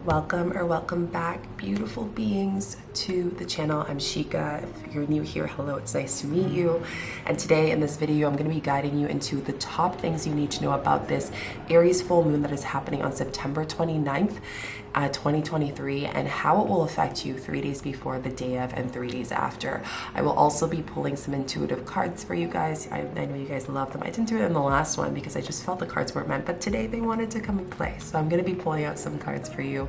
Welcome back, beautiful beings, to the channel. I'm Shika. If you're new here, hello, it's nice to meet you. And today in this video, I'm going to be guiding you into the top things you need to know about this Aries full moon that is happening on September 29th, 2023, and how it will affect you 3 days before, the day of, and 3 days after. I will also be pulling some intuitive cards for you guys. I know you guys love them. I didn't do it in the last one because I just felt the cards weren't meant, but today they wanted to come and play. So I'm going to be pulling out some cards for you.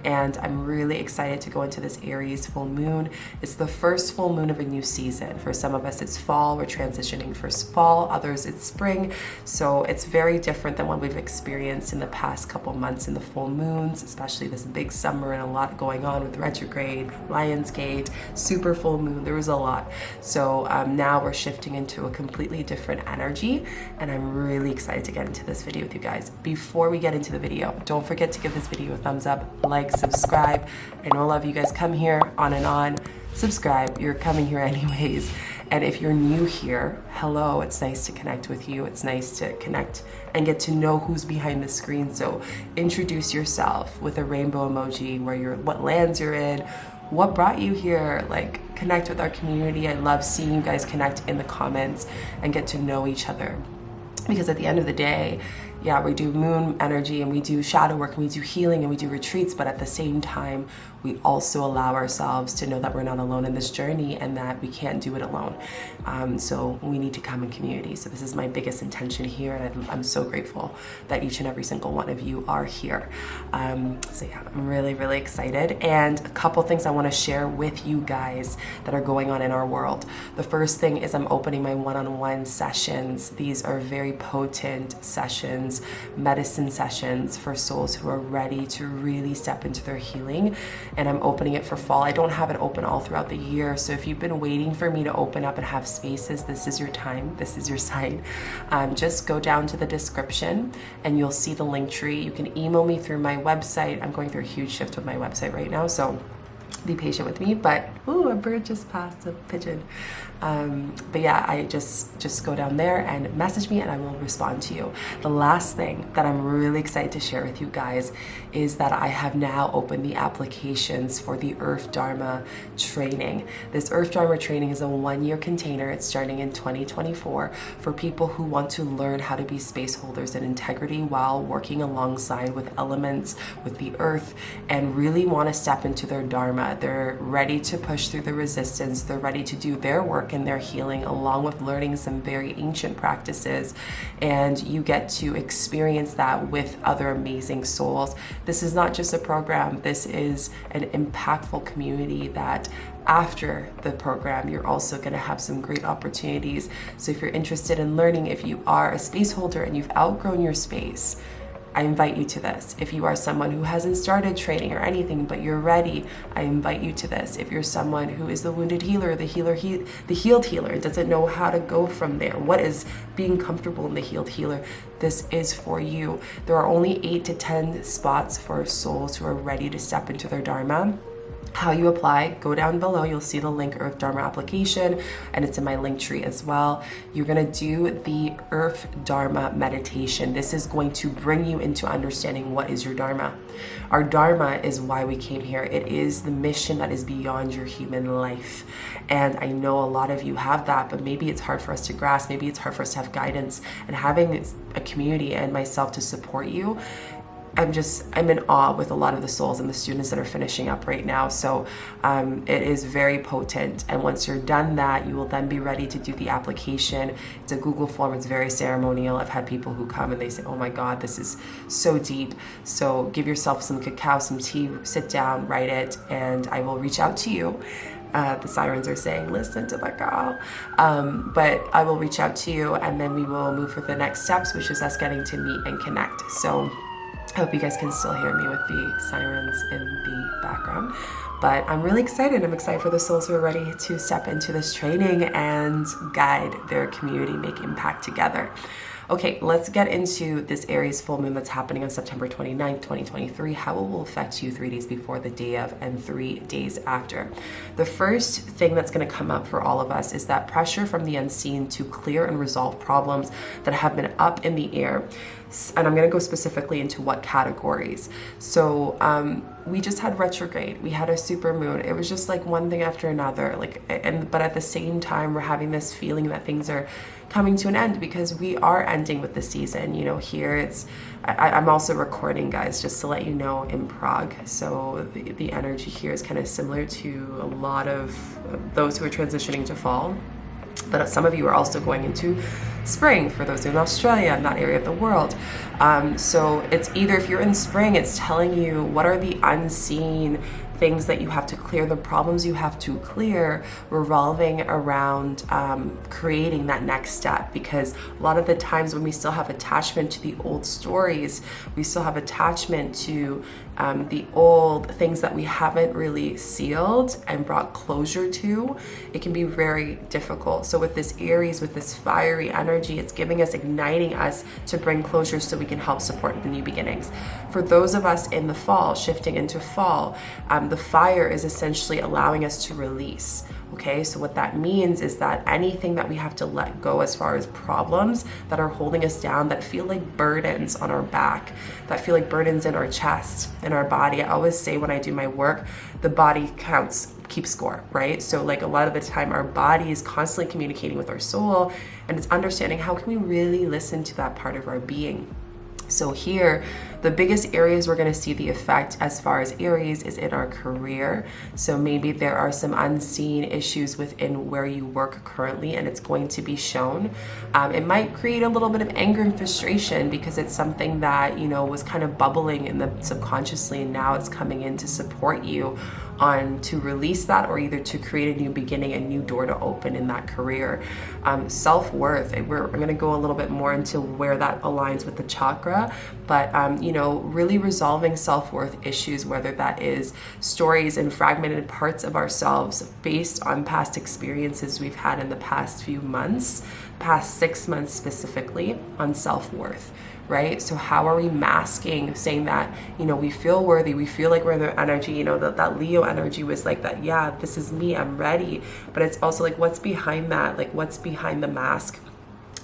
And I'm really excited to go into this Aries full moon. It's the first full moon of a new season. For some of us, it's fall. We're transitioning for fall. Others, it's spring. So it's very different than what we've experienced in the past couple months in the full moons, especially this big summer and a lot going on with retrograde, Lionsgate, super full moon. There was a lot. So now we're shifting into a completely different energy, and I'm really excited to get into this video with you guys. Before we get into the video, don't forget to give this video a thumbs up, like, subscribe. I know a lot of you guys come here on and on. Subscribe, you're coming here anyways. And if you're new here, hello, it's nice to connect with you. It's nice to connect and get to know who's behind the screen. So introduce yourself with a rainbow emoji, what lands you're in, what brought you here, like connect with our community. I love seeing you guys connect in the comments and get to know each other. Because at the end of the day, yeah, we do moon energy and we do shadow work and we do healing and we do retreats, but at the same time, we also allow ourselves to know that we're not alone in this journey and that we can't do it alone. So we need to come in community. So this is my biggest intention here, and I'm so grateful that each and every single one of you are here. So yeah, I'm really, really excited. And a couple things I want to share with you guys that are going on in our world. The first thing is I'm opening my one-on-one sessions. These are very potent sessions, medicine sessions for souls who are ready to really step into their healing. And I'm opening it for fall. I don't have it open all throughout the year. So if you've been waiting for me to open up and have spaces, this is your time. This is your sign. Just go down to the description and you'll see the link tree. You can email me through my website. I'm going through a huge shift with my website right now, so be patient with me. But ooh, a bird just passed, a pigeon. But yeah, I just go down there and message me and I will respond to you. The last thing that I'm really excited to share with you guys is that I have now opened the applications for the Earth Dharma training. This Earth Dharma training is a 1-year container. It's starting in 2024 for people who want to learn how to be space holders in integrity while working alongside with elements, with the earth, and really want to step into their Dharma. They're ready to push through the resistance. They're ready to do their work and their healing along with learning some very ancient practices, and you get to experience that with other amazing souls. This is not just a program. This is an impactful community that after the program, you're also going to have some great opportunities. So if you're interested in learning, if you are a space holder and you've outgrown your space, I invite you to this. If you are someone who hasn't started training or anything, but you're ready, I invite you to this. If you're someone who is the wounded healer, the healed healer, doesn't know how to go from there, what is being comfortable in the healed healer, this is for you. There are only 8 to 10 spots for souls who are ready to step into their Dharma. How you apply, go down below. You'll see the link Earth Dharma application, and it's in my link tree as well. You're going to do the Earth Dharma meditation. This is going to bring you into understanding what is your Dharma. Our Dharma is why we came here. It is the mission that is beyond your human life. And I know a lot of you have that, but maybe it's hard for us to grasp. Maybe it's hard for us to have guidance, and having a community and myself to support you, I'm in awe with a lot of the souls and the students that are finishing up right now. So it is very potent. And once you're done that, you will then be ready to do the application. It's a Google form. It's very ceremonial. I've had people who come and they say, oh my God, this is so deep. So give yourself some cacao, some tea, sit down, write it, and I will reach out to you. The sirens are saying, listen to the girl. But I will reach out to you, and then we will move for the next steps, which is us getting to meet and connect. So I hope you guys can still hear me with the sirens in the background. But I'm really excited. I'm excited for the souls who are ready to step into this training and guide their community, make impact together. Okay, let's get into this Aries full moon that's happening on September 29th, 2023, how it will affect you 3 days before, the day of, and 3 days after. The first thing that's going to come up for all of us is that pressure from the unseen to clear and resolve problems that have been up in the air. And I'm going to go specifically into what categories. So we just had retrograde, we had a super moon. It was just like one thing after another, like, but at the same time we're having this feeling that things are coming to an end, because we are ending with the season. You know, here I'm also recording, guys, just to let you know, in Prague, so the energy here is kind of similar to a lot of those who are transitioning to fall. But some of you are also going into spring, for those who are in Australia and that area of the world. So it's either, if you're in spring, it's telling you what are the unseen things that you have to clear, the problems you have to clear, revolving around creating that next step. Because a lot of the times when we still have attachment to the old stories, we still have attachment to the old things that we haven't really sealed and brought closure to, it can be very difficult. So with this Aries, with this fiery energy, it's giving us, igniting us to bring closure so we can help support the new beginnings. For those of us in the fall, shifting into fall, the fire is essentially allowing us to release. Okay, so what that means is that anything that we have to let go as far as problems that are holding us down, that feel like burdens on our back, that feel like burdens in our chest, in our body. I always say when I do my work, the body keeps score, right? So like a lot of the time our body is constantly communicating with our soul, and it's understanding how can we really listen to that part of our being. So here, the biggest areas we're going to see the effect as far as Aries is in our career. So maybe there are some unseen issues within where you work currently, and it's going to be shown. It might create a little bit of anger and frustration because it's something that, you know, was kind of bubbling in the subconsciously, and now it's coming in to support you on to release that, or either to create a new beginning, a new door to open in that career. Self-worth, I'm going to go a little bit more into where that aligns with the chakra, but you know, really resolving self-worth issues, whether that is stories and fragmented parts of ourselves based on past experiences we've had in the past few months, past 6 months specifically, on self-worth. Right? So how are we masking, saying that, you know, we feel worthy, we feel like we're in the energy, you know, that Leo energy was like that, yeah, this is me, I'm ready. But it's also like, what's behind that? Like, what's behind the mask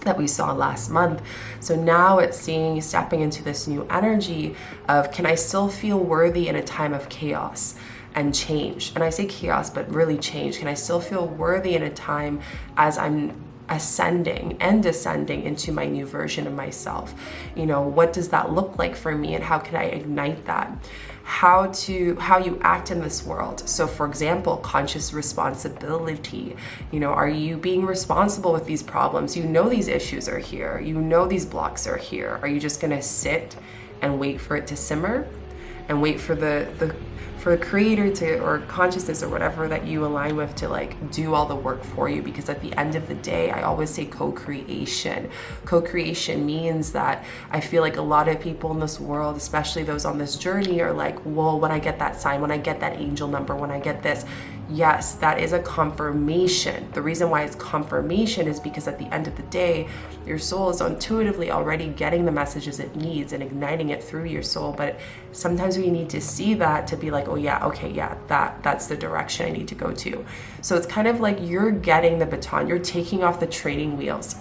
that we saw last month? So now it's stepping into this new energy of, can I still feel worthy in a time of chaos and change? And I say chaos, but really change. Can I still feel worthy in a time as I'm ascending and descending into my new version of myself? You know, what does that look like for me, and how can I ignite that? How you act in this world. So for example, conscious responsibility. You know, are you being responsible with these problems? You know, these issues are here, you know, these blocks are here. Are you just gonna sit and wait for it to simmer, and wait for the creator to, or consciousness, or whatever that you align with, to like do all the work for you? Because at the end of the day, I always say co-creation. Co-creation means that I feel like a lot of people in this world, especially those on this journey, are like, well, when I get that sign, when I get that angel number, when I get this, yes, that is a confirmation. The reason why it's confirmation is because at the end of the day, your soul is intuitively already getting the messages it needs and igniting it through your soul. But sometimes we need to see that to be like, oh yeah, okay, yeah, that's the direction I need to go to. So it's kind of like you're getting the baton, you're taking off the training wheels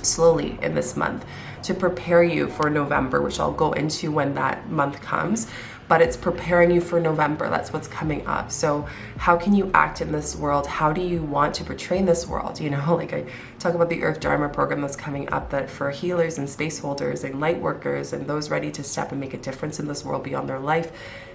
slowly in this month to prepare you for November, which I'll go into when that month comes. But it's preparing you for November. That's what's coming up. So how can you act in this world? How do you want to portray in this world? You know, like I talk about the Earth Dharma program that's coming up, that for healers and space holders and light workers and those ready to step and make a difference in this world beyond their life,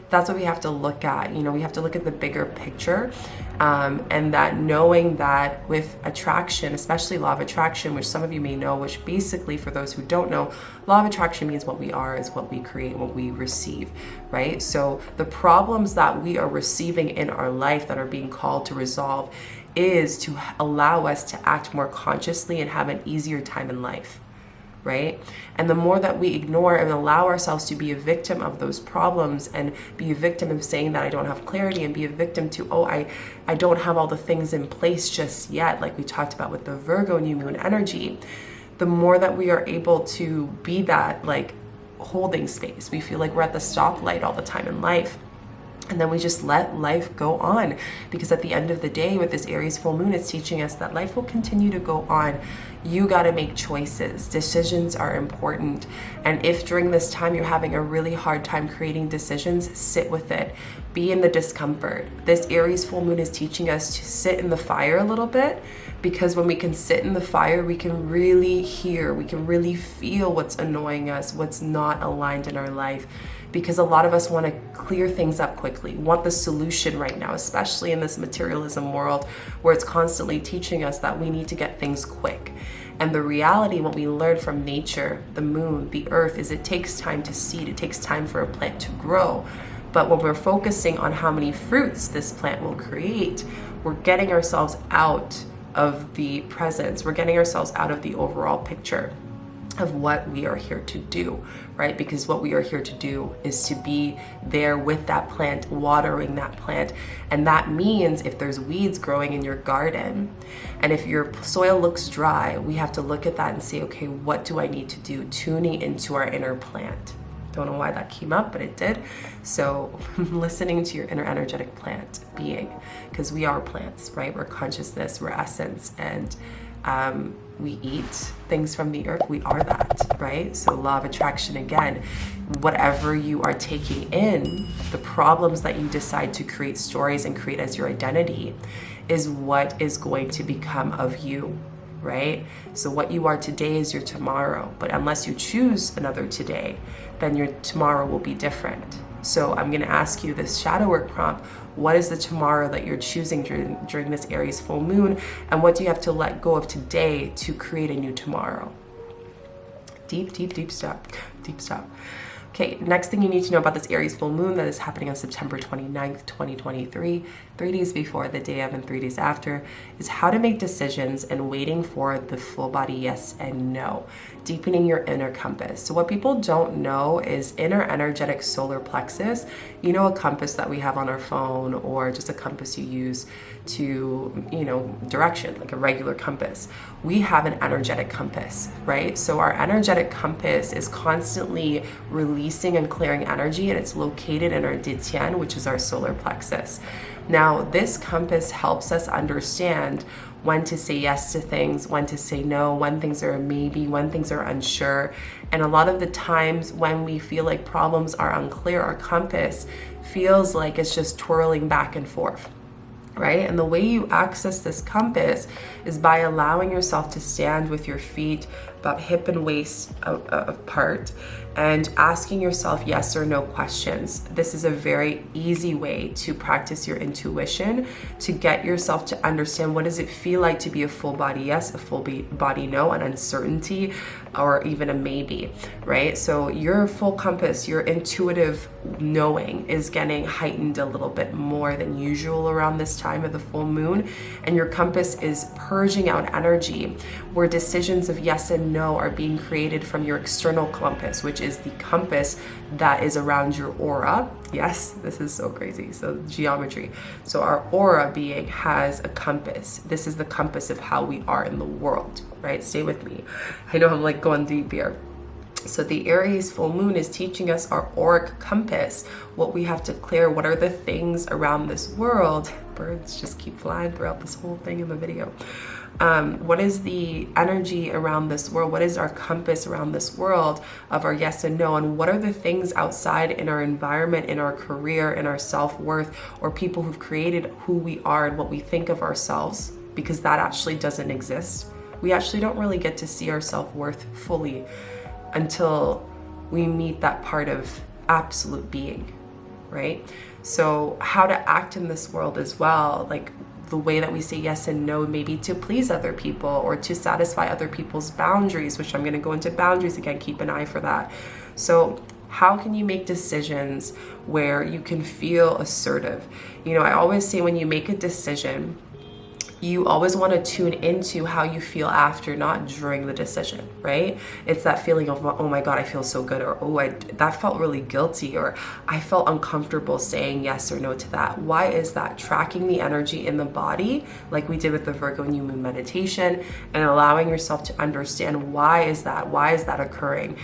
that's what we have to look at. You know, we have to look at the bigger picture, and that knowing that with attraction, especially law of attraction, which some of you may know, which basically for those who don't know, law of attraction means what we are is what we create, what we receive, right? So the problems that we are receiving in our life that are being called to resolve is to allow us to act more consciously and have an easier time in life. Right? And the more that we ignore and allow ourselves to be a victim of those problems, and be a victim of saying that I don't have clarity, and be a victim to, oh, I don't have all the things in place just yet, like we talked about with the Virgo new moon energy, the more that we are able to be that, like, holding space. We feel like we're at the stoplight all the time in life. And then we just let life go on, because at the end of the day with this Aries full moon, it's teaching us that life will continue to go on. You got to make choices. Decisions are important. And if during this time you're having a really hard time creating decisions, sit with it. Be in the discomfort. This Aries full moon is teaching us to sit in the fire a little bit, because when we can sit in the fire, we can really hear, we can really feel what's annoying us, what's not aligned in our life. Because a lot of us want to clear things up quickly, want the solution right now, especially in this materialism world where it's constantly teaching us that we need to get things quick. And the reality, what we learn from nature, the moon, the earth, is it takes time to seed, it takes time for a plant to grow. But when we're focusing on how many fruits this plant will create, we're getting ourselves out of the presence, we're getting ourselves out of the overall picture of what we are here to do, right? Because what we are here to do is to be there with that plant, watering that plant. And that means if there's weeds growing in your garden, and if your soil looks dry, we have to look at that and say, okay, what do I need to do? Tuning into our inner plant. Don't know why that came up, but it did. So listening to your inner energetic plant being, because we are plants, right? We're consciousness, we're essence, and we eat things from the earth. We are that, right? So law of attraction again, whatever you are taking in, the problems that you decide to create stories and create as your identity is what is going to become of you, right? So what you are today is your tomorrow, but unless you choose another today, then your tomorrow will be different. So I'm going to ask you this shadow work prompt. What is the tomorrow that you're choosing during this Aries full moon? And what do you have to let go of today to create a new tomorrow? Deep, deep, deep step. Deep step. Okay, next thing you need to know about this Aries full moon that is happening on September 29th, 2023, 3 days before, the day of, and 3 days after, is how to make decisions and waiting for the full body yes and no, deepening your inner compass. So what people don't know is inner energetic solar plexus, you know, a compass that we have on our phone, or just a compass you use to, you know, direction, like a regular compass. We have an energetic compass, right? So our energetic compass is constantly releasing and clearing energy, and it's located in our 𝐷𝐷𝐴n, which is our solar plexus. Now, this compass helps us understand when to say yes to things, when to say no, when things are a maybe, when things are unsure. And a lot of the times when we feel like problems are unclear, our compass feels like it's just twirling back and forth, right? And the way you access this compass is by allowing yourself to stand with your feet about hip and waist apart and asking yourself yes or no questions. This is a very easy way to practice your intuition, to get yourself to understand what does it feel like to be a full body yes, a full body no, an uncertainty, or even a maybe, right? So your full compass, your intuitive knowing is getting heightened a little bit more than usual around this time of the full moon, and your compass is purging out energy where decisions of yes and no are being created from your external compass, which is the compass that is around your aura. Yes, this is so crazy. So geometry. So our aura being has a compass. This is the compass of how we are in the world, right? Stay with me. I know I'm like going deep here. So the Aries full moon is teaching us our auric compass, what we have to clear, what are the things around this world. Birds just keep flying throughout this whole thing in the video. What is the energy around this world? What is our compass around this world of our yes and no? And what are the things outside in our environment, in our career, in our self-worth, or people who've created who we are and what we think of ourselves? Because that actually doesn't exist. We actually don't really get to see our self-worth fully until we meet that part of absolute being, right? So how to act in this world as well, like the way that we say yes and no, maybe to please other people or to satisfy other people's boundaries, which I'm going to go into boundaries again, keep an eye for that. So how can you make decisions where you can feel assertive? You know, I always say when you make a decision, you always want to tune into how you feel after, not during the decision, right? It's that feeling of, oh my God, I feel so good, or oh, that felt really guilty, or I felt uncomfortable saying yes or no to that. Why is that? Tracking the energy in the body, like we did with the Virgo new moon meditation, and allowing yourself to understand why is that occurring.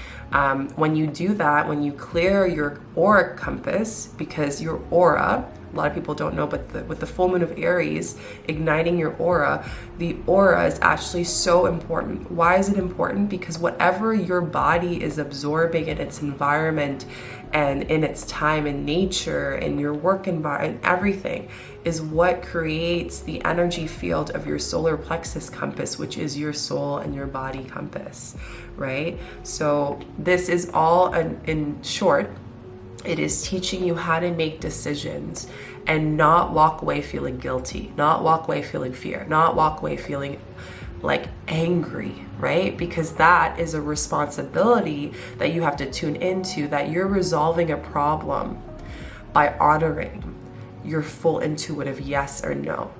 When you do that, when you clear your auric compass, because your aura, a lot of people don't know, but with the full moon of Aries, igniting your aura, the aura is actually so important. Why is it important? Because whatever your body is absorbing in its environment and in its time in nature, in your work environment, everything is what creates the energy field of your solar plexus compass, which is your soul and your body compass, right? So this is all, in short, it is teaching you how to make decisions and not walk away feeling guilty, not walk away feeling fear, not walk away feeling like angry, right? Because that is a responsibility that you have to tune into, that you're resolving a problem by honoring your full intuitive yes or no,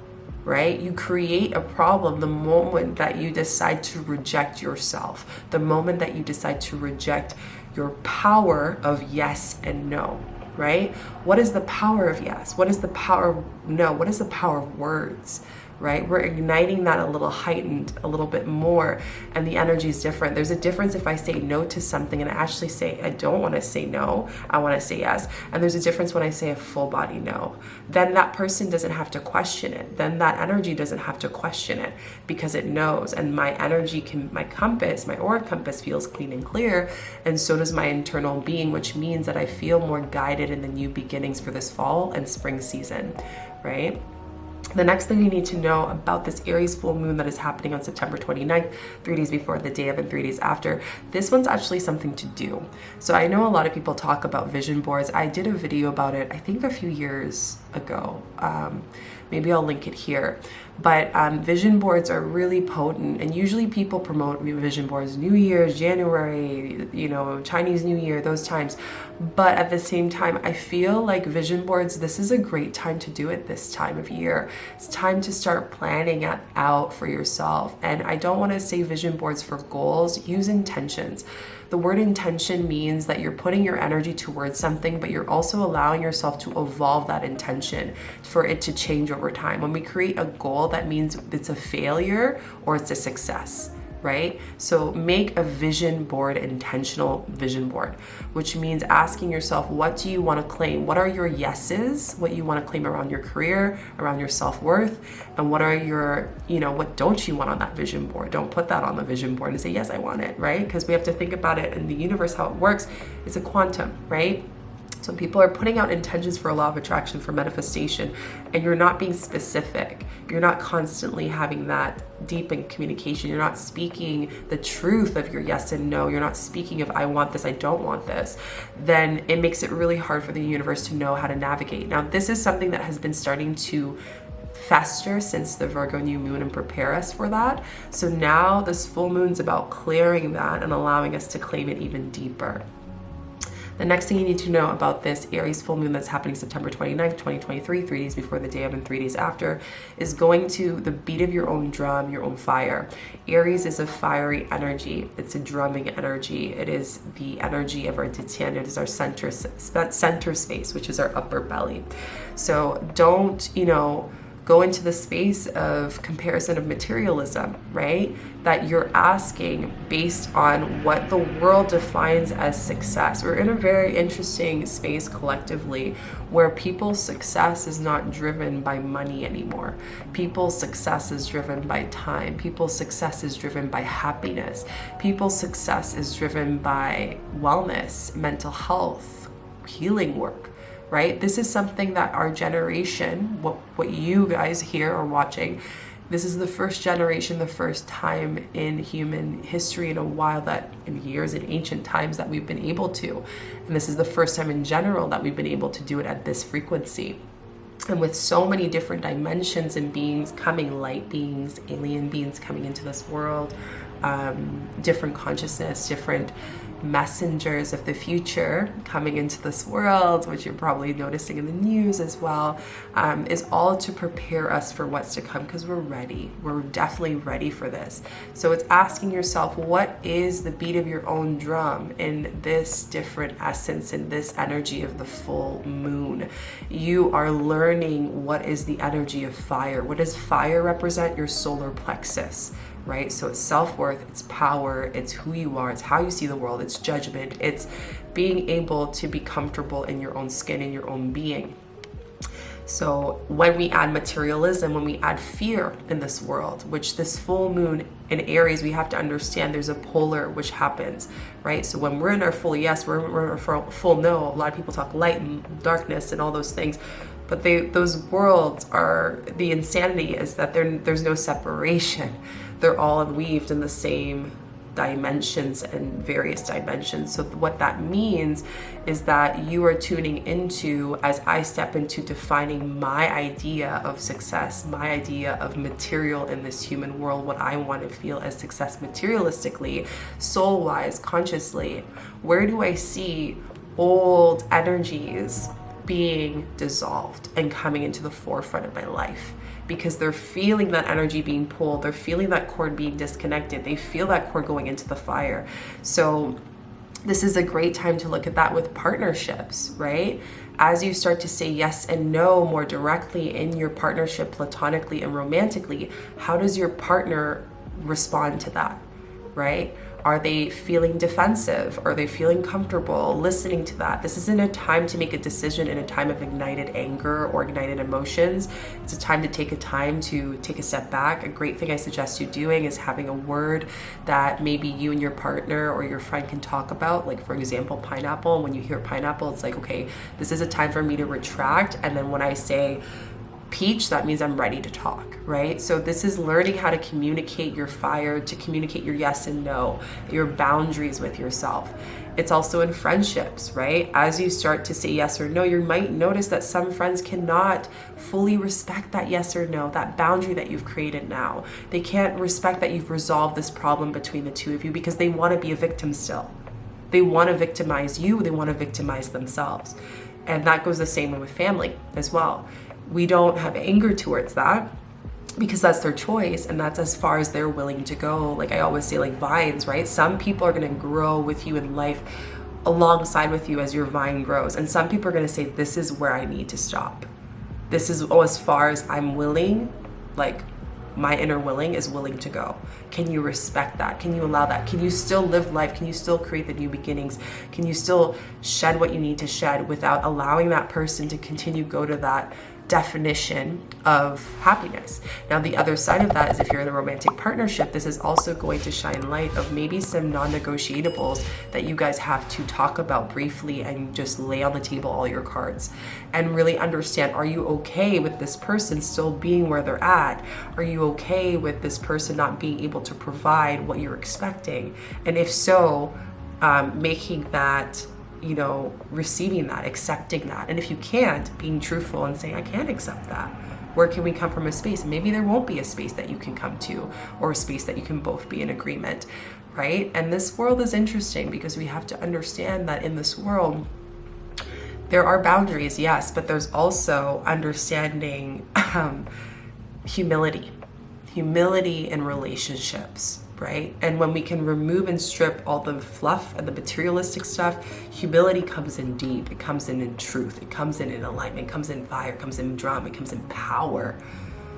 right? You create a problem the moment that you decide to reject yourself, the moment that you decide to reject your power of yes and no, right? What is the power of yes? What is the power of no? What is the power of words? Right? We're igniting that a little heightened, a little bit more, and the energy is different. There's a difference if I say no to something and I actually say, I don't want to say no, I want to say yes. And there's a difference when I say a full body no. Then that person doesn't have to question it. Then that energy doesn't have to question it because it knows. And my energy my compass, my auric compass feels clean and clear. And so does my internal being, which means that I feel more guided in the new beginnings for this fall and spring season, right? The next thing you need to know about this Aries full moon that is happening on September 29th, 3 days before the day of and 3 days after, this one's actually something to do. So I know a lot of people talk about vision boards. I did a video about it, I think a few years ago. Maybe I'll link it here. But vision boards are really potent, and usually people promote vision boards New Year's, January, Chinese New Year, those times. But at the same time, I feel like vision boards, this is a great time to do it this time of year. It's time to start planning it out for yourself. And I don't want to say vision boards for goals, use intentions. The word intention means that you're putting your energy towards something, but you're also allowing yourself to evolve that intention for it to change over time. When we create a goal, that means it's a failure or it's a success, right? So make a vision board, intentional vision board, which means asking yourself, what do you want to claim? What are your yeses? What you want to claim around your career, around your self-worth, and what are your, what don't you want on that vision board? Don't put that on the vision board and say, yes, I want it, right? Because we have to think about it in the universe, how it works. It's a quantum, right? So people are putting out intentions for a law of attraction, for manifestation, and you're not being specific. You're not constantly having that deep in communication. You're not speaking the truth of your yes and no. You're not speaking of I want this, I don't want this. Then it makes it really hard for the universe to know how to navigate. Now, this is something that has been starting to fester since the Virgo new moon and prepare us for that. So now this full moon's about clearing that and allowing us to claim it even deeper. The next thing you need to know about this Aries full moon that's happening September 29th, 2023, 3 days before the day of and 3 days after, is going to the beat of your own drum, your own fire. Aries is a fiery energy. It's a drumming energy. It is the energy of our Dityan. It is our center space, which is our upper belly. So don't, go into the space of comparison of materialism, right? That you're asking based on what the world defines as success. We're in a very interesting space collectively where people's success is not driven by money anymore. People's success is driven by time. People's success is driven by happiness. People's success is driven by wellness, mental health, healing work. Right? This is something that our generation, what you guys here are watching, this is the first generation, the first time in human history in a while that in years in ancient times that we've been able to. And this is the first time in general that we've been able to do it at this frequency. And with so many different dimensions and beings coming, light beings, alien beings coming into this world, different consciousness, different messengers of the future coming into this world, which you're probably noticing in the news as well, is all to prepare us for what's to come, because we're ready. We're definitely ready for this. So it's asking yourself, what is the beat of your own drum in this different essence, in this energy of the full moon? You are learning what is the energy of fire. What does fire represent? Your solar plexus. Right? So it's self-worth, it's power, it's who you are, it's how you see the world, it's judgment, it's being able to be comfortable in your own skin, in your own being. So when we add materialism, when we add fear in this world, which this full moon in Aries, we have to understand there's a polar which happens, right? So when we're in our full yes, we're in our full no. A lot of people talk light and darkness and all those things. But those worlds are, the insanity is that there's no separation. They're all weaved in the same dimensions and various dimensions. So what that means is that you are tuning into, as I step into defining my idea of success, my idea of material in this human world, what I want to feel as success materialistically, soul-wise, consciously. Where do I see old energies being dissolved and coming into the forefront of my life? Because they're feeling that energy being pulled, they're feeling that cord being disconnected, they feel that cord going into the fire. So this is a great time to look at that with partnerships, right? As you start to say yes and no more directly in your partnership, platonically and romantically, how does your partner respond to that, right? Are they feeling defensive? Are they feeling comfortable listening to that? This isn't a time to make a decision in a time of ignited anger or ignited emotions. It's a time to take a step back. A great thing I suggest you doing is having a word that maybe you and your partner or your friend can talk about. Like, for example, pineapple. When you hear pineapple, it's like, okay, this is a time for me to retract. And then when I say peach, that means I'm ready to talk, right? So this is learning how to communicate your fire, to communicate your yes and no, your boundaries with yourself. It's also in friendships, right? As you start to say yes or no, you might notice that some friends cannot fully respect that yes or no, that boundary that you've created now. They can't respect that you've resolved this problem between the two of you because they want to be a victim still. They want to victimize you, they want to victimize themselves. And that goes the same way with family as well. We don't have anger towards that because that's their choice and that's as far as they're willing to go. Like I always say, like vines, right? Some people are going to grow with you in life alongside with you as your vine grows. And some people are going to say, this is where I need to stop. This is as far as I'm willing, like my inner willing is willing to go. Can you respect that? Can you allow that? Can you still live life? Can you still create the new beginnings? Can you still shed what you need to shed without allowing that person to continue go to that definition of happiness? Now, the other side of that is if you're in a romantic partnership, this is also going to shine light of maybe some non-negotiables that you guys have to talk about briefly and just lay on the table all your cards and really understand, are you okay with this person still being where they're at? Are you okay with this person not being able to provide what you're expecting? And if so, making that, receiving that, accepting that. And if you can't, being truthful and saying, I can't accept that. Where can we come from a space? Maybe there won't be a space that you can come to or a space that you can both be in agreement, right? And this world is interesting because we have to understand that in this world, there are boundaries, yes, but there's also understanding humility in relationships, right? And when we can remove and strip all the fluff and the materialistic stuff, humility comes in deep. It comes in truth. It comes in alignment. It comes in fire. It comes in drama. It comes in power.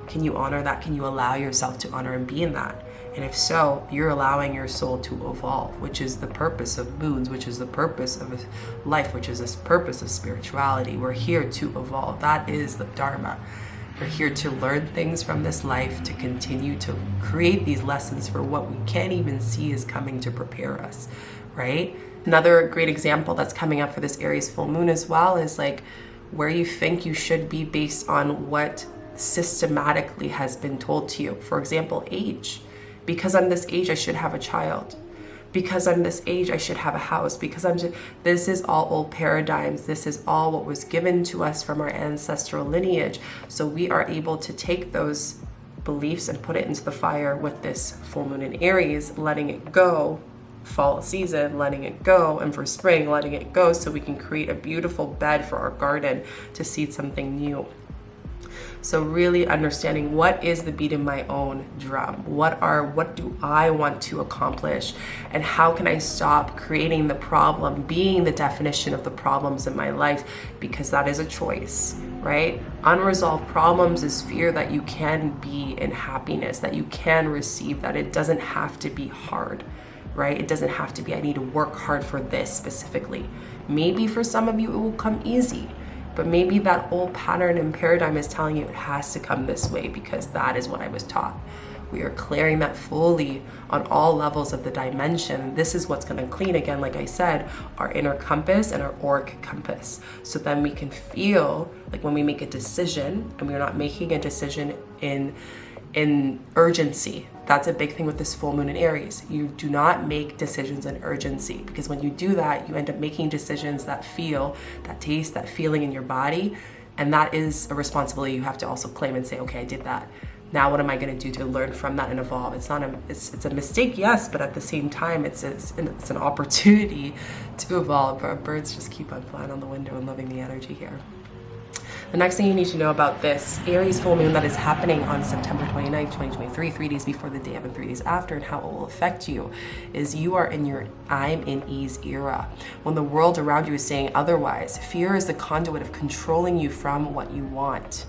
Can you honor that? Can you allow yourself to honor and be in that? And if so, you're allowing your soul to evolve, which is the purpose of moons, which is the purpose of life, which is the purpose of spirituality. We're here to evolve. That is the Dharma. We're here to learn things from this life, to continue to create these lessons for what we can't even see is coming to prepare us, right? Another great example that's coming up for this Aries full moon as well is like where you think you should be based on what systematically has been told to you. For example, age. Because I'm this age, I should have a child. because I'm this age, I should have a house, because I'm just, this is all old paradigms. This is all what was given to us from our ancestral lineage. So we are able to take those beliefs and put it into the fire with this full moon in Aries, letting it go, fall season, letting it go, and for spring, letting it go, so we can create a beautiful bed for our garden to seed something new. So really understanding what is the beat in my own drum, what do I want to accomplish, and how can I stop creating the problem, being the definition of the problems in my life, because that is a choice, right? Unresolved problems is fear that you can be in happiness, that you can receive, that it doesn't have to be hard, right? It doesn't have to be, I need to work hard for this specifically. Maybe for some of you, it will come easy. But maybe that old pattern and paradigm is telling you it has to come this way because that is what I was taught. We are clearing that fully on all levels of the dimension. This is what's going to clean, again, like I said, our inner compass and our auric compass. So then we can feel like when we make a decision, and we're not making a decision in urgency. That's a big thing with this full moon in Aries. You do not make decisions in urgency, because when you do that, you end up making decisions that feel, that taste, that feeling in your body. And that is a responsibility you have to also claim and say, okay, I did that. Now what am I going to do to learn from that and evolve? It's a mistake, yes, but at the same time, it's an opportunity to evolve. Our birds just keep on flying on the window and loving the energy here. The next thing you need to know about this Aries full moon that is happening on September 29th, 2023, 3 days before the day of and 3 days after, and how it will affect you, is you are in your I'm in ease era. When the world around you is saying otherwise, fear is the conduit of controlling you from what you want.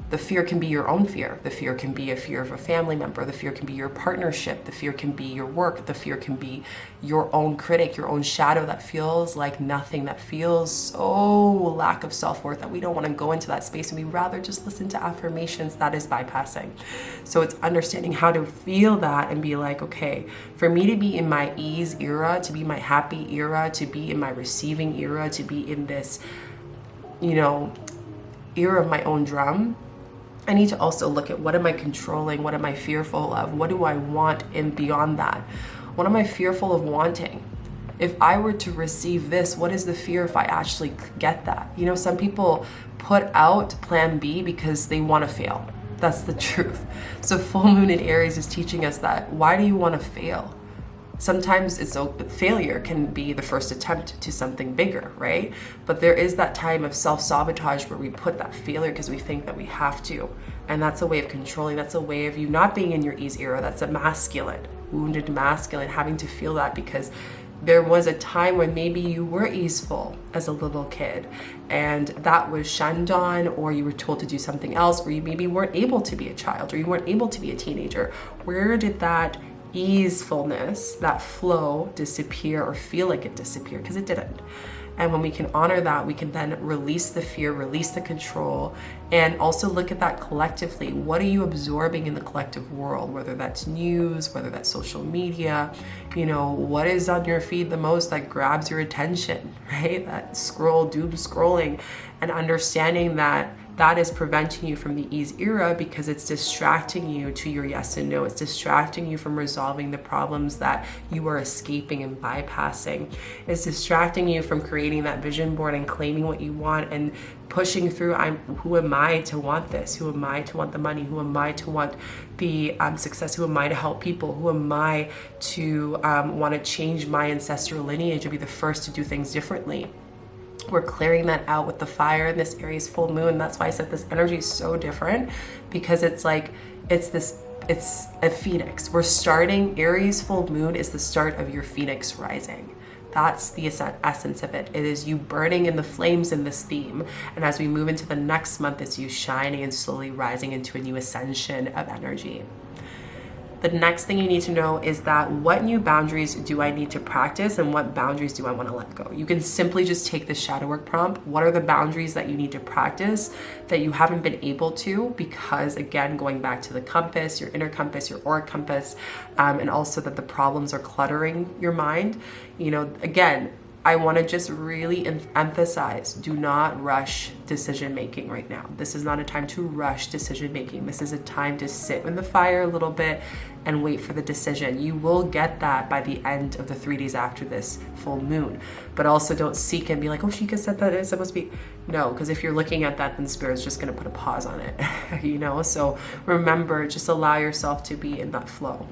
The fear can be your own fear. The fear can be a fear of a family member. The fear can be your partnership. The fear can be your work. The fear can be your own critic, your own shadow that feels like nothing, that feels so lack of self-worth that we don't want to go into that space, and we rather just listen to affirmations. That is bypassing. So it's understanding how to feel that and be like, okay, for me to be in my ease era, to be my happy era, to be in my receiving era, to be in this, era of my own drum, I need to also look at what am I controlling? What am I fearful of? What do I want? And beyond that, what am I fearful of wanting? If I were to receive this, what is the fear if I actually get that? Some people put out plan B because they want to fail. That's the truth. So full moon in Aries is teaching us that. Why do you want to fail? Sometimes failure can be the first attempt to something bigger, right? But there is that time of self-sabotage where we put that failure because we think that we have to. And that's a way of controlling. That's a way of you not being in your ease era. That's a masculine, wounded masculine, having to feel that because there was a time when maybe you were easeful as a little kid and that was shunned on, or you were told to do something else, or you maybe weren't able to be a child, or you weren't able to be a teenager. Where did that easefulness, that flow disappear or feel like it disappeared? Because it didn't. And when we can honor that, we can then release the fear, release the control, and also look at that collectively. What are you absorbing in the collective world? Whether that's news, whether that's social media, what is on your feed the most that grabs your attention, right? That doom scrolling, and understanding that that is preventing you from the ease era because it's distracting you to your yes and no. It's distracting you from resolving the problems that you are escaping and bypassing. It's distracting you from creating that vision board and claiming what you want and pushing through. Who am I to want this? Who am I to want the money? Who am I to want the success? Who am I to help people? Who am I to want to change my ancestral lineage and be the first to do things differently? We're clearing that out with the fire in this Aries full moon. That's why I said this energy is so different, because it's like, it's a phoenix. We're starting, Aries full moon is the start of your phoenix rising. That's the essence of it. It is you burning in the flames in this theme. And as we move into the next month, it's you shining and slowly rising into a new ascension of energy. The next thing you need to know is that what new boundaries do I need to practice and what boundaries do I want to let go? You can simply just take the shadow work prompt. What are the boundaries that you need to practice that you haven't been able to? Because again, going back to the compass, your inner compass, your auric compass, and also that the problems are cluttering your mind. Again, I want to just really emphasize, do not rush decision making right now. This is not a time to rush decision making. This is a time to sit in the fire a little bit and wait for the decision. You will get that by the end of the 3 days after this full moon. But also don't seek and be like, oh, Shika said that it's supposed to be. No, because if you're looking at that, then Spirit's just going to put a pause on it, you know? So remember, just allow yourself to be in that flow.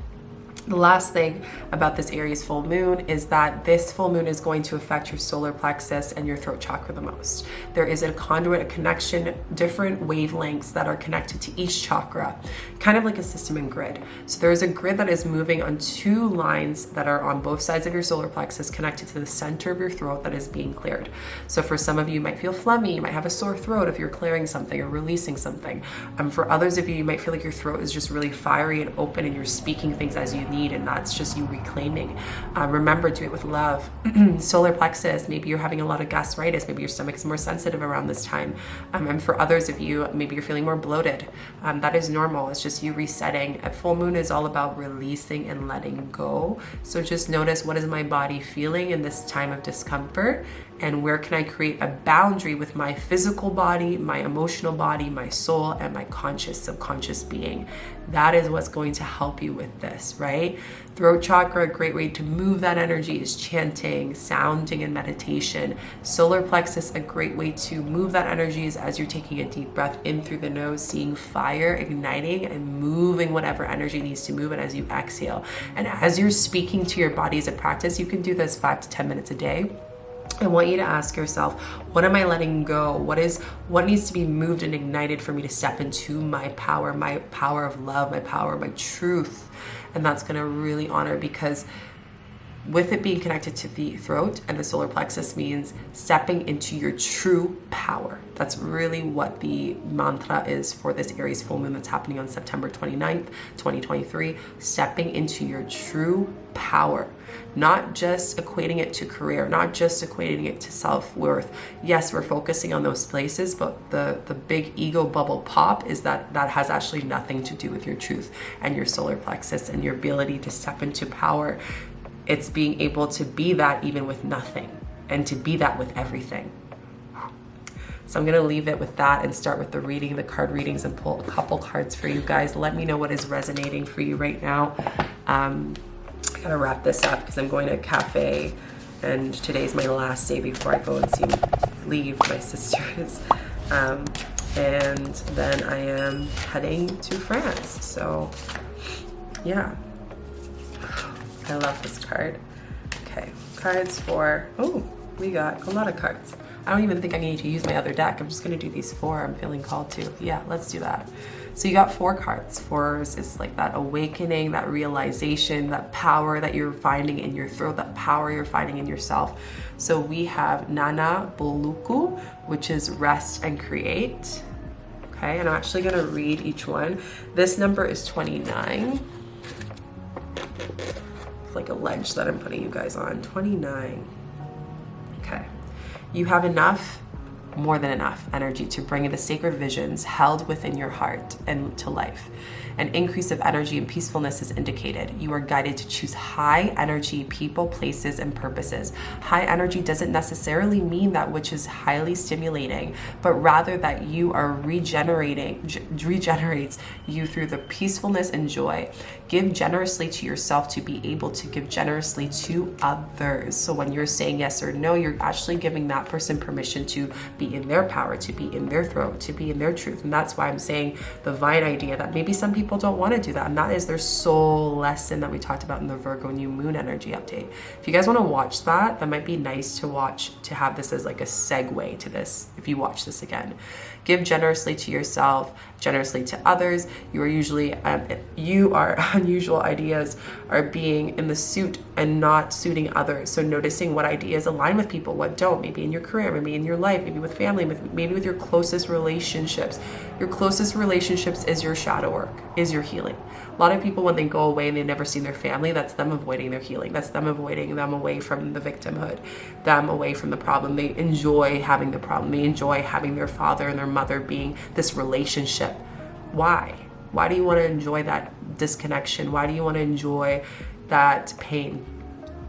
The last thing about this Aries full moon is that this full moon is going to affect your solar plexus and your throat chakra the most. There is a conduit, a connection, different wavelengths that are connected to each chakra, kind of like a system and grid. So there is a grid that is moving on 2 lines that are on both sides of your solar plexus connected to the center of your throat that is being cleared. So for some of you, you might feel phlegmy, you might have a sore throat if you're clearing something or releasing something. For others of you, you might feel like your throat is just really fiery and open and you're speaking things as you need, and that's just you reclaiming. Remember, do it with love. Solar plexus, maybe you're having a lot of gastritis, maybe your stomach is more sensitive around this time. And for others of you, maybe you're feeling more bloated. That is normal. It's just you resetting. A full moon is all about releasing and letting go. So just notice, what is my body feeling in this time of discomfort? And where can I create a boundary with my physical body, my emotional body, my soul, and my conscious, subconscious being? That is what's going to help you with this, right? Throat chakra, a great way to move that energy is chanting, sounding, and meditation. Solar plexus, a great way to move that energy is as you're taking a deep breath in through the nose, seeing fire igniting and moving whatever energy needs to move it as you exhale. And as you're speaking to your body as a practice, you can do this 5 to 10 minutes a day. I want you to ask yourself, what am I letting go? What needs to be moved and ignited for me to step into my power of love, my power, my truth? And that's going to really honor, because with it being connected to the throat and the solar plexus means stepping into your true power. That's really what the mantra is for this Aries full moon that's happening on September 29th, 2023. Stepping into your true power. Not just equating it to career, not just equating it to self-worth. Yes, we're focusing on those places, but the big ego bubble pop is that has actually nothing to do with your truth and your solar plexus and your ability to step into power. It's being able to be that even with nothing, and to be that with everything. So I'm going to leave it with that and start with the reading, the card readings, and pull a couple cards for you guys. Let me know what is resonating for you right now. I gotta wrap this up because I'm going to a cafe, and today's my last day before I go and leave my sisters. And then I am heading to France. So yeah, I love this card. Okay, cards for, oh, we got a lot of cards. I don't even think I need to use my other deck. I'm just gonna do these 4. I'm feeling called to. Yeah, let's do that. So you got 4 cards. 4 is like that awakening, that realization, that power that you're finding in your throat, that power you're finding in yourself. So we have Nana Boluku, which is rest and create. Okay, and I'm actually gonna read each one. This number is 29. It's like a ledge that I'm putting you guys on. 29. Okay. You have enough, more than enough energy to bring into sacred visions held within your heart and to life. An increase of energy and peacefulness is indicated. You are guided to choose high energy people, places, and purposes. High energy doesn't necessarily mean that which is highly stimulating, but rather that you are regenerates you through the peacefulness and joy. Give generously to yourself to be able to give generously to others. So when you're saying yes or no, you're actually giving that person permission to be in their power, to be in their throat, to be in their truth. And that's why I'm saying the Vine idea that maybe some people don't want to do that. And that is their soul lesson that we talked about in the Virgo new moon energy update. If you guys want to watch that, that might be nice to watch, to have this as like a segue to this if you watch this again. Give generously to yourself, generously to others. Your unusual ideas are being in the suit and not suiting others. So noticing what ideas align with people, what don't, maybe in your career, maybe in your life, maybe with family, maybe with your closest relationships. Your closest relationships is your shadow work, is your healing. A lot of people, when they go away and they've never seen their family, that's them avoiding their healing. That's them avoiding them away from the victimhood, them away from the problem. They enjoy having the problem. They enjoy having their father and their mother being this relationship. Why? Why do you want to enjoy that disconnection? Why do you want to enjoy that pain?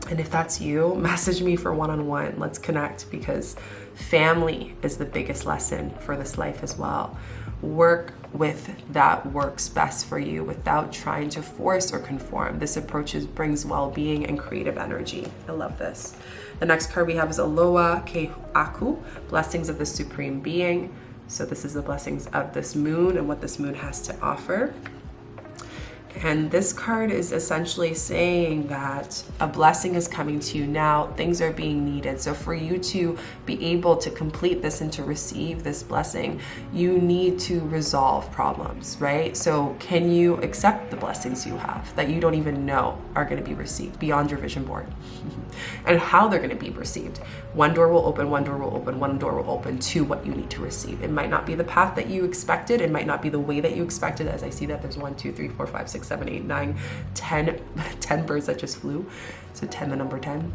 And if that's you, message me for one-on-one. Let's connect, because family is the biggest lesson for this life as well. Work with that works best for you without trying to force or conform. This approach brings well-being and creative energy. I love this. The next card we have is Aloha Ke'aku, blessings of the Supreme Being. So this is the blessings of this moon and what this moon has to offer. And this card is essentially saying that a blessing is coming to you now. Things are being needed. So for you to be able to complete this and to receive this blessing, you need to resolve problems, right? So can you accept the blessings you have that you don't even know are going to be received beyond your vision board? And how they're going to be received. One door will open, one door will open, one door will open to what you need to receive. It might not be the path that you expected. It might not be the way that you expected. As I see that there's 1, 2, 3, 4, 5, 6, 7, 8, 9, 10 birds that just flew. So 10, the number 10.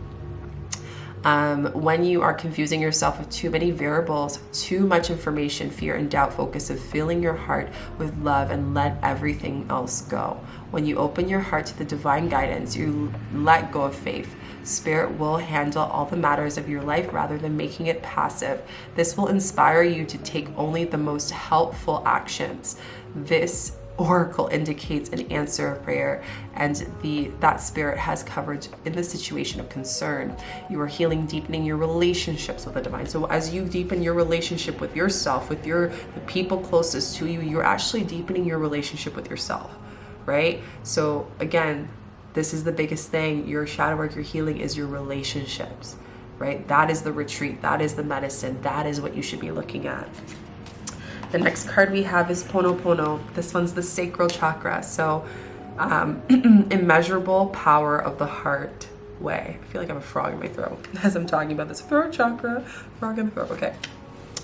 When you are confusing yourself with too many variables, too much information, fear and doubt, focus of filling your heart with love and let everything else go. When you open your heart to the divine guidance, you let go of faith. Spirit will handle all the matters of your life rather than making it passive. This will inspire you to take only the most helpful actions. This oracle indicates an answer of prayer, and that spirit has coverage in the situation of concern. You are healing, deepening your relationships with the divine. So as you deepen your relationship with yourself, with the people closest to you, you're actually deepening your relationship with yourself, right? So again, this is the biggest thing. Your shadow work, your healing is your relationships, right? That is the retreat. That is the medicine. That is what you should be looking at. The next card we have is Ponopono. This one's the sacral chakra. So immeasurable power of the heart way. I feel like I have a frog in my throat as I'm talking about this. Throat chakra, frog in the throat. Okay.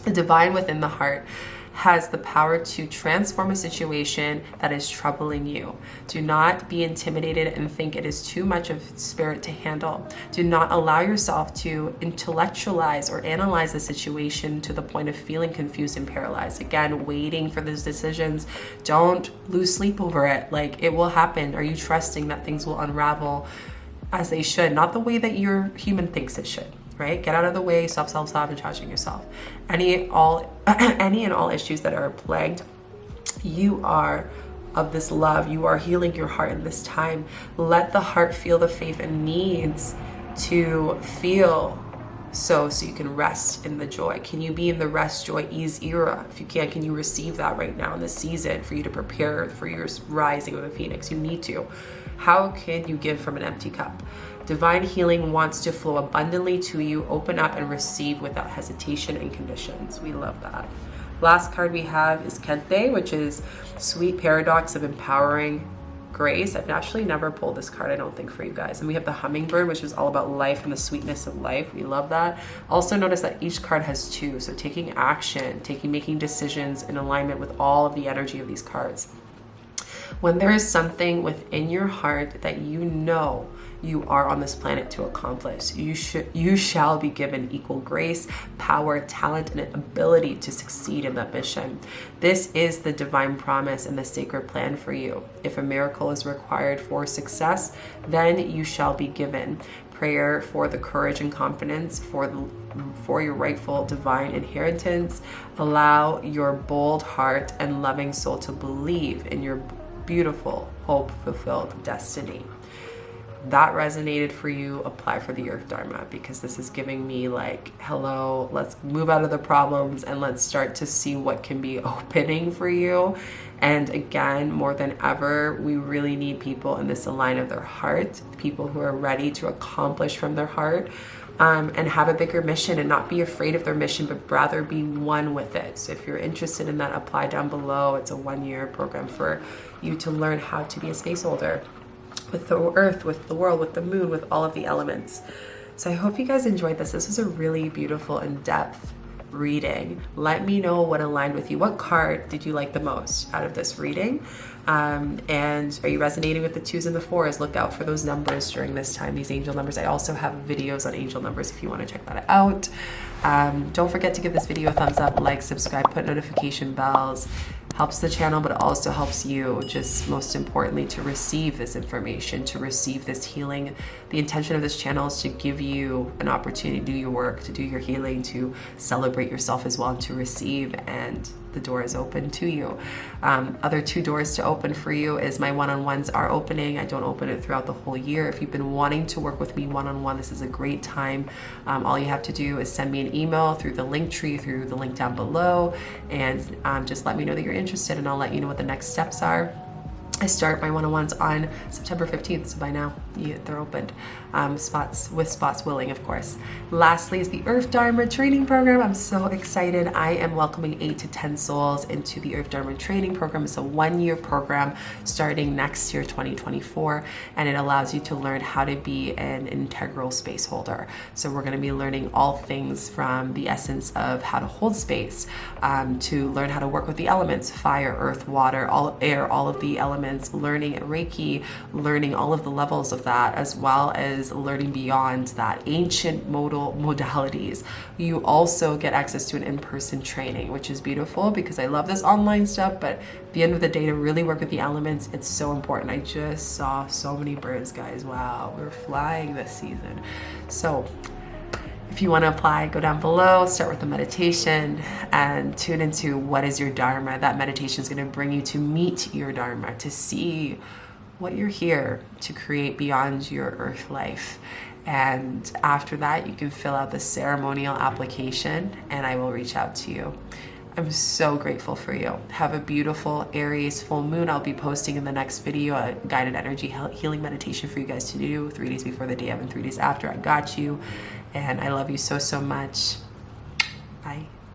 The divine within the heart has the power to transform a situation that is troubling you. Do not be intimidated and think it is too much of spirit to handle. Do not allow yourself to intellectualize or analyze the situation to the point of feeling confused and paralyzed. Again, waiting for those decisions. Don't lose sleep over it. Like, it will happen. Are you trusting that things will unravel as they should, not the way that your human thinks it should? Right? Get out of the way, stop self-sabotaging yourself. Any and all issues that are plagued, you are of this love. You are healing your heart in this time. Let the heart feel the faith it needs to feel so you can rest in the joy. Can you be in the rest, joy, ease era? If you can you receive that right now in this season for you to prepare for your rising of the phoenix? You need to. How can you give from an empty cup? Divine healing wants to flow abundantly to you. Open up and receive without hesitation and conditions. We love that. Last card we have is 𝐾𝐨, which is sweet paradox of empowering grace. I've actually never pulled this card, I don't think, for you guys. And we have the hummingbird, which is all about life and the sweetness of life. We love that. Also notice that each card has two. So taking action, making decisions in alignment with all of the energy of these cards. When there is something within your heart that you know you are on this planet to accomplish, you shall be given equal grace, power, talent, and ability to succeed in that mission. This is the divine promise and the sacred plan for you. If a miracle is required for success, then you shall be given. Prayer for the courage and confidence for your rightful divine inheritance. Allow your bold heart and loving soul to believe in your beautiful, hope-fulfilled destiny. That resonated for you, apply for the Earth Dharma, because this is giving me like, hello, let's move out of the problems and let's start to see what can be opening for you. And again, more than ever, we really need people in this line of their heart, people who are ready to accomplish from their heart, and have a bigger mission and not be afraid of their mission, but rather be one with it. So if you're interested in that, apply down below. It's a 1-year program for you to learn how to be a space holder with the earth, with the world, with the moon, with all of the elements. So I hope you guys enjoyed this. This was a really beautiful in-depth reading. Let me know what aligned with you. What card did you like the most out of this reading? And are you resonating with the 2s and the 4s? Look out for those numbers during this time, these angel numbers. I also have videos on angel numbers if you want to check that out. Don't forget to give this video a thumbs up, like, subscribe, put notification bells. helps the channel, but also helps you, just most importantly, to receive this information, to receive this healing. The intention of this channel is to give you an opportunity to do your work, to do your healing, to celebrate yourself as well, and to receive, and the door is open to you. Other 2 doors to open for you is my one-on-ones are opening. I don't open it throughout the whole year. If you've been wanting to work with me one-on-one, this is a great time. All you have to do is send me an email through the link tree, through the link down below, and just let me know that you're interested, and I'll let you know what the next steps are. I start my one-on-ones on September 15th, so by now they're opened. Spots willing, of course. Lastly is the Earth Dharma training program. I'm so excited. I am welcoming 8 to 10 souls into the Earth Dharma training program. It's a 1-year program starting next year, 2024, and it allows you to learn how to be an integral space holder. So we're going to be learning all things from the essence of how to hold space, to learn how to work with the elements, fire, earth, water, air, all of the elements, learning Reiki, learning all of the levels of that, as well as learning beyond that, ancient modalities. You also get access to an in-person training, which is beautiful because I love this online stuff, but at the end of the day, to really work with the elements, it's so important. I just saw so many birds, guys. Wow, we're flying this season. So if you want to apply, go down below, start with the meditation, and tune into what is your Dharma. That meditation is going to bring you to meet your Dharma, to see what you're here to create beyond your earth life. And after that, you can fill out the ceremonial application, and I will reach out to you. I'm so grateful for you. Have a beautiful Aries full moon. I'll be posting in the next video a guided energy healing meditation for you guys to do 3 days before the day of and 3 days after. I got you. And I love you so, so much.